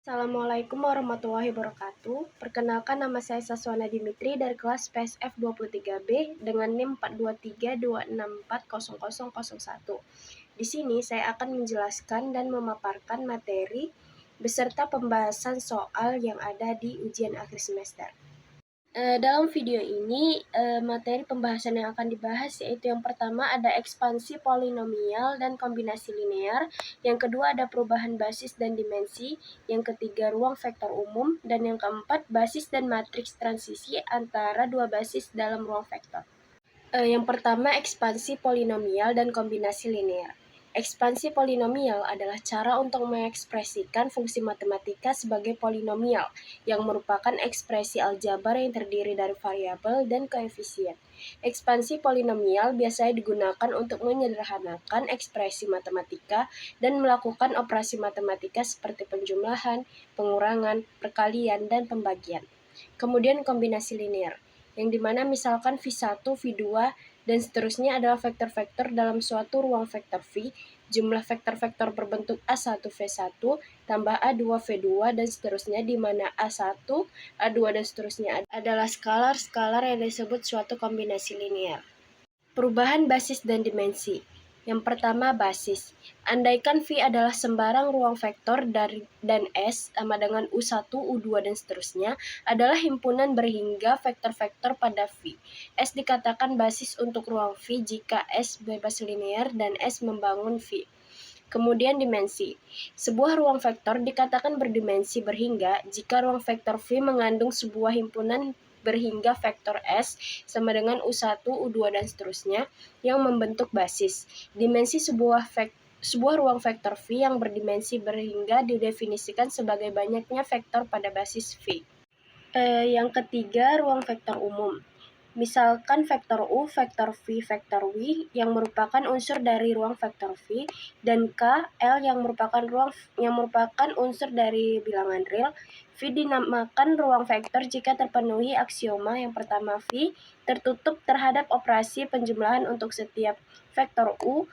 Assalamualaikum warahmatullahi wabarakatuh. Perkenalkan, nama saya Saswana Dimitri dari kelas PSF 23B dengan NIM 42326400001. Di sini saya akan menjelaskan dan memaparkan materi beserta pembahasan soal yang ada di ujian akhir semester. Dalam video ini, materi pembahasan yang akan dibahas yaitu yang pertama ada ekspansi polinomial dan kombinasi linear, yang kedua ada perubahan basis dan dimensi, yang ketiga ruang vektor umum, dan yang keempat basis dan matriks transisi antara dua basis dalam ruang vektor. Yang pertama ekspansi polinomial dan kombinasi linear. Ekspansi polinomial adalah cara untuk mengekspresikan fungsi matematika sebagai polinomial, yang merupakan ekspresi aljabar yang terdiri dari variabel dan koefisien. Ekspansi polinomial biasanya digunakan untuk menyederhanakan ekspresi matematika dan melakukan operasi matematika seperti penjumlahan, pengurangan, perkalian, dan pembagian. Kemudian kombinasi linear, yang dimana misalkan V1, V2, dan seterusnya adalah vektor-vektor dalam suatu ruang vektor V, jumlah vektor-vektor berbentuk A1, V1, tambah A2, V2, dan seterusnya, di mana A1, A2, dan seterusnya adalah skalar-skalar yang disebut suatu kombinasi linear. Perubahan basis dan dimensi. Yang pertama, basis. Andaikan V adalah sembarang ruang vektor dan S sama dengan U1, U2, dan seterusnya adalah himpunan berhingga vektor-vektor pada V. S dikatakan basis untuk ruang V jika S bebas linear dan S membangun V. Kemudian dimensi. Sebuah ruang vektor dikatakan berdimensi berhingga jika ruang vektor V mengandung sebuah himpunan berhingga vektor S sama dengan U1, U2, dan seterusnya yang membentuk basis. Dimensi sebuah ruang vektor V yang berdimensi berhingga didefinisikan sebagai banyaknya vektor pada basis V. Yang ketiga, ruang vektor umum. Misalkan vektor U, vektor V, vektor W yang merupakan unsur dari ruang vektor V, dan K, L yang merupakan unsur dari bilangan real. V dinamakan ruang vektor jika terpenuhi aksioma yang pertama, V tertutup terhadap operasi penjumlahan untuk setiap vektor U,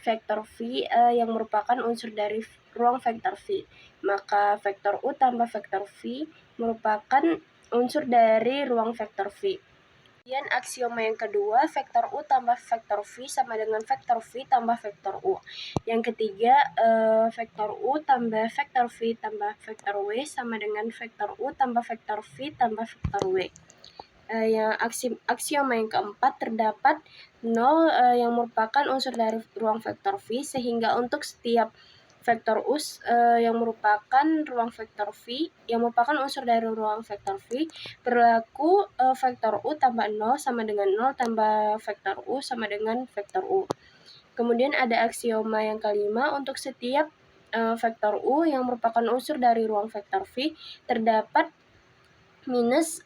vektor V yang merupakan unsur dari ruang vektor V. Maka vektor U tambah vektor V merupakan unsur dari ruang vektor V. Kemudian aksioma yang kedua, vektor U tambah vektor V sama dengan vektor V tambah vektor U. Yang ketiga, vektor U tambah vektor V tambah vektor W sama dengan vektor U tambah vektor V tambah vektor W. Yang aksioma yang keempat, terdapat 0 yang merupakan unsur dari ruang vektor V, sehingga untuk setiap vektor U yang merupakan ruang vektor V, yang merupakan unsur dari ruang vektor V, berlaku vektor U tambah 0 sama dengan 0 tambah vektor U sama dengan vektor U. Kemudian ada aksioma yang kelima, untuk setiap vektor U yang merupakan unsur dari ruang vektor V, terdapat minus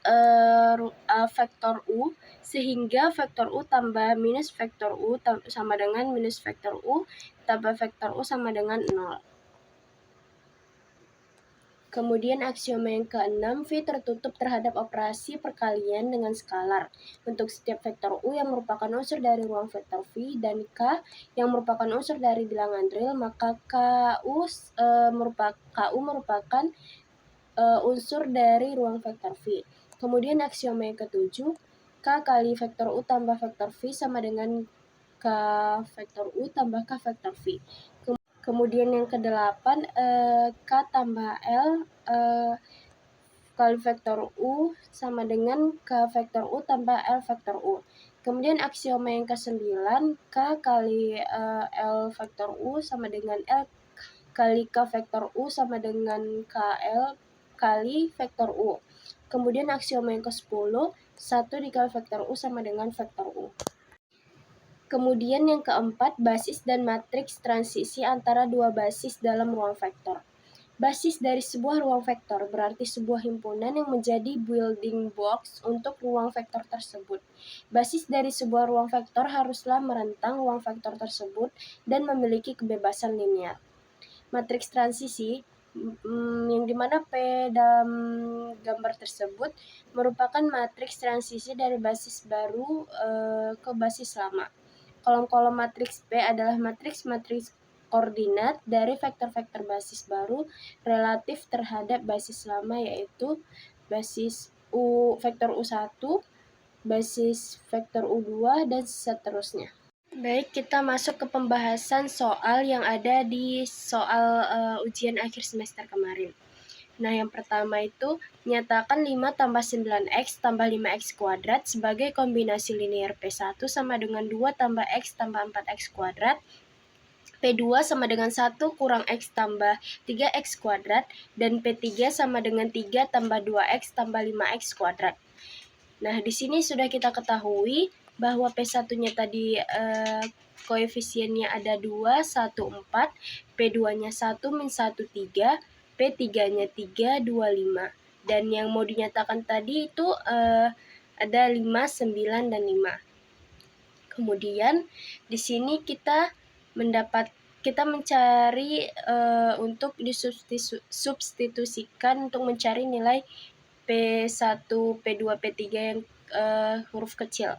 vektor U, sehingga vektor U tambah minus vektor U sama dengan minus vektor U tambah vektor U sama dengan 0. Kemudian aksioma yang keenam, V tertutup terhadap operasi perkalian dengan skalar. Untuk setiap vektor U yang merupakan unsur dari ruang vektor V dan K yang merupakan unsur dari bilangan real, maka KU merupakan unsur dari ruang vektor V. Kemudian aksioma yang ketujuh, K kali vektor U tambah vektor V sama dengan K vektor U tambah K vektor V. Kemudian yang kedelapan, K tambah L kali vektor U sama dengan K vektor U tambah L vektor U. Kemudian aksioma yang ke-9, K kali L vektor U sama dengan L kali K vektor U sama dengan KL kali vektor U. Kemudian aksioma yang ke-10, 1 dikali vektor U sama dengan vektor U. Kemudian yang keempat, basis dan matriks transisi antara dua basis dalam ruang vektor. Basis dari sebuah ruang vektor berarti sebuah himpunan yang menjadi building blocks untuk ruang vektor tersebut. Basis dari sebuah ruang vektor haruslah merentang ruang vektor tersebut dan memiliki kebebasan linear. Matriks transisi, yang dimana P dalam gambar tersebut merupakan matriks transisi dari basis baru ke basis lama. Kolom-kolom matriks P adalah matriks-matriks koordinat dari vektor-vektor basis baru relatif terhadap basis lama, yaitu basis vektor U1, basis vektor U2, dan seterusnya. Baik, kita masuk ke pembahasan soal yang ada di soal ujian akhir semester kemarin. Nah, yang pertama itu, nyatakan 5 tambah 9x tambah 5x kuadrat sebagai kombinasi linear P1 sama dengan 2 tambah x tambah 4x kuadrat, P2 sama dengan 1 kurang X tambah 3X kuadrat, dan P3 sama dengan 3 tambah 2X tambah 5X kuadrat. Nah, di sini sudah kita ketahui bahwa P1-nya tadi koefisiennya ada 2, 1, 4, P2-nya 1, min 1, 3, P3-nya 3, 2, 5. Dan yang mau dinyatakan tadi itu ada 5, 9, dan 5. Kemudian di sini kita mencari untuk disubstitusikan untuk mencari nilai P1, P2, P3 yang huruf kecil.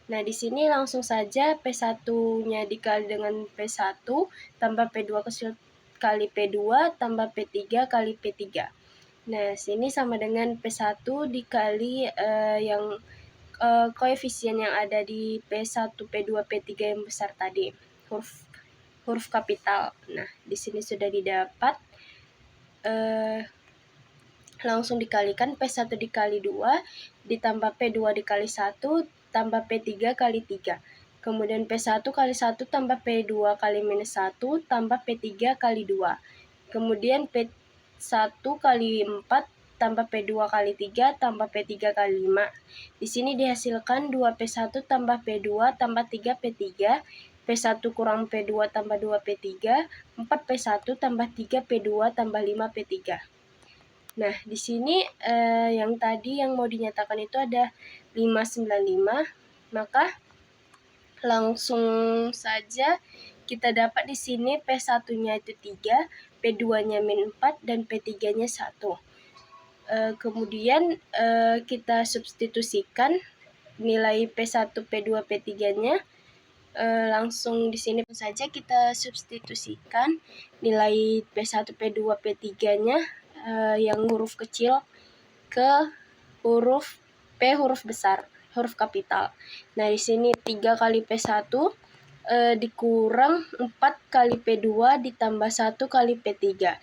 Nah, di sini langsung saja P1-nya dikali dengan P1 tambah P2 kecil kali P2 tambah P3 kali P3. Nah, sini sama dengan P1 dikali yang koefisien yang ada di P1, P2, P3 yang besar tadi, huruf kapital. Nah, di sini sudah didapat, langsung dikalikan P1 dikali 2 ditambah P2 dikali 1 tambah P3 kali 3. Kemudian P1 kali 1 tambah P2 kali minus 1 tambah P3 kali 2. Kemudian P1 kali 4 tambah P2 kali 3 tambah P3 kali 5. Di sini dihasilkan 2P1 tambah P2 tambah 3P3, P1 kurang P2 tambah 2P3, 4P1 tambah 3P2 tambah 5P3. Nah, di sini yang tadi yang mau dinyatakan itu ada 595, maka langsung saja kita dapat di sini P1-nya itu 3, P2-nya min 4, dan P3-nya 1. Kemudian kita substitusikan nilai P1, P2, P3-nya. Langsung di sini saja kita substitusikan nilai P1, P2, P3-nya yang huruf kecil ke huruf P huruf besar, huruf kapital. Nah, di sini 3 kali P1 dikurang 4 kali P2 ditambah 1 kali P3.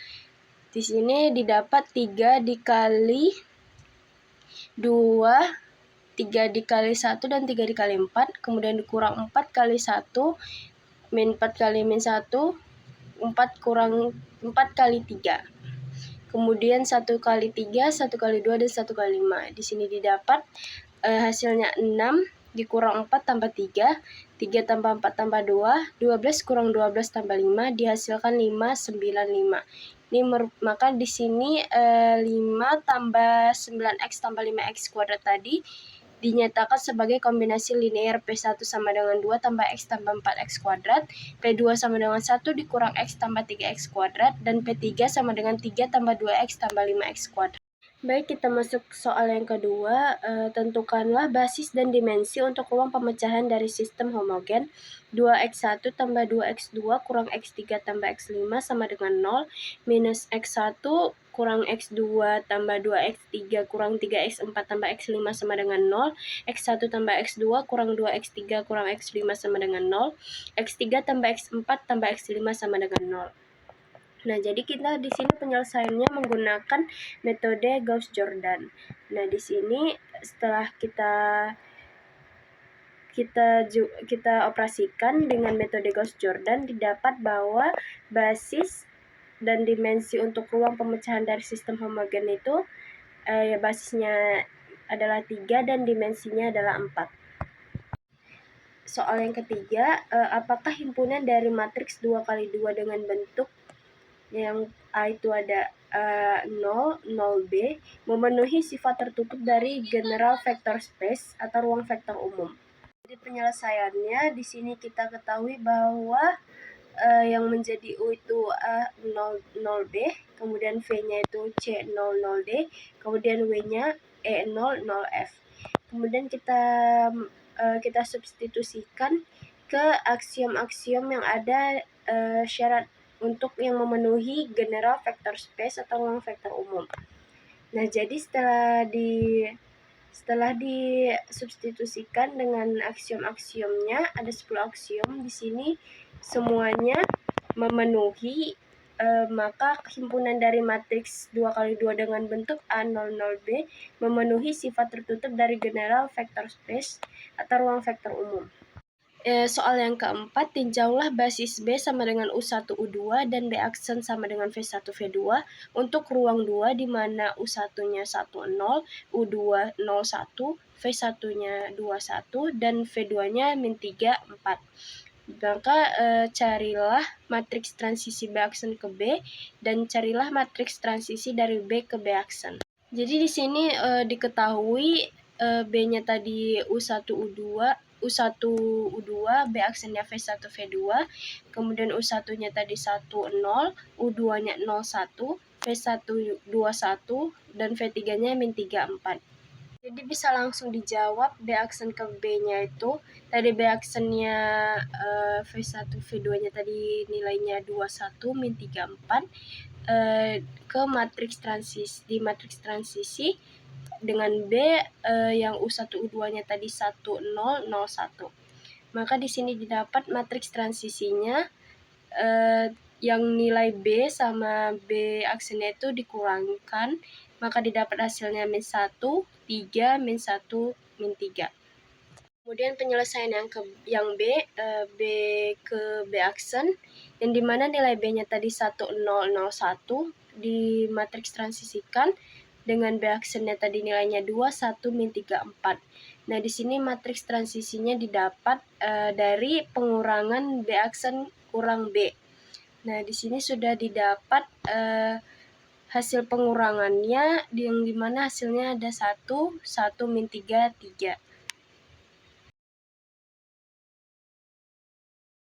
Di sini didapat 3 dikali 2, 3 dikali 1, dan 3 dikali 4. Kemudian dikurang 4 kali 1, min 4 kali min 1, 4 kurang 4 kali 3. Kemudian 1 kali 3, 1 kali 2, dan 1 kali 5. Di sini didapat hasilnya 6 dikurang 4 tambah 3, 3 tambah 4 tambah 2, 12 kurang 12 tambah 5, dihasilkan 595. Maka di sini 5 tambah 9x tambah 5x kuadrat tadi dinyatakan sebagai kombinasi linear P1 sama dengan 2 tambah x tambah 4x kuadrat, P2 sama dengan 1 dikurang x tambah 3x kuadrat, dan P3 sama dengan 3 tambah 2x tambah 5x kuadrat. Baik, kita masuk soal yang kedua. Tentukanlah basis dan dimensi untuk ruang pemecahan dari sistem homogen 2x1 tambah 2x2 kurang x3 tambah x5 sama dengan 0, minus x1 kurang x2 tambah 2x3 kurang 3x4 tambah x5 sama dengan 0, x1 tambah x2 kurang 2x3 kurang x5 sama dengan 0, x3 tambah x4 tambah x5 sama dengan 0. Nah, jadi kita di sini penyelesaiannya menggunakan metode Gauss-Jordan. Nah, di sini setelah kita operasikan dengan metode Gauss-Jordan, didapat bahwa basis dan dimensi untuk ruang pemecahan dari sistem homogen itu basisnya adalah 3 dan dimensinya adalah 4. Soal yang ketiga, apakah himpunan dari matriks 2 kali 2 dengan bentuk yang A itu ada 0, 0B, memenuhi sifat tertutup dari general vector space atau ruang vektor umum. Jadi penyelesaiannya di sini kita ketahui bahwa yang menjadi U itu A0, 0B, kemudian V-nya itu C0, 0D, kemudian W-nya E0, 0F. Kemudian kita substitusikan ke aksiom-aksiom yang ada syarat untuk yang memenuhi general vector space atau ruang vektor umum. Nah, jadi setelah disubstitusikan dengan aksiom-aksiomnya, ada 10 aksiom di sini semuanya memenuhi, maka himpunan dari matriks 2x2 dengan bentuk A00B memenuhi sifat tertutup dari general vector space atau ruang vektor umum. Soal yang keempat, tinjaulah basis B sama dengan U1, U2, dan B aksen sama dengan V1, V2 untuk ruang 2 di mana U1-nya 10, U2 01, V1-nya 21, dan V2-nya -3, 4. Maka carilah matriks transisi B aksen ke B dan carilah matriks transisi dari B ke B aksen. Jadi di sini diketahui B-nya tadi U1, U1, U2, B aksennya V1, V2, kemudian U1-nya tadi 10, U2-nya 01, V1 21, dan V3-nya -3, 4. Jadi bisa langsung dijawab B aksen ke B-nya itu, tadi B aksennya V1, V2-nya tadi nilainya 21, -3, 4, ke matriks transisi, di matriks transisi dengan B yang U1, U2-nya tadi 10, 01. Maka di sini didapat matriks transisinya yang nilai B sama B aksennya itu dikurangkan, maka didapat hasilnya -1, 3, -1, -3. Kemudian penyelesaian yang B ke B aksen, yang dimana nilai B-nya tadi 1001 di matriks transisikan dengan B aksennya tadi nilainya 21, -3, 4. Nah, di sini matriks transisinya didapat dari pengurangan B aksen kurang B. Nah, di sini sudah didapat hasil pengurangannya, yang dimana hasilnya ada 1, -3, 3.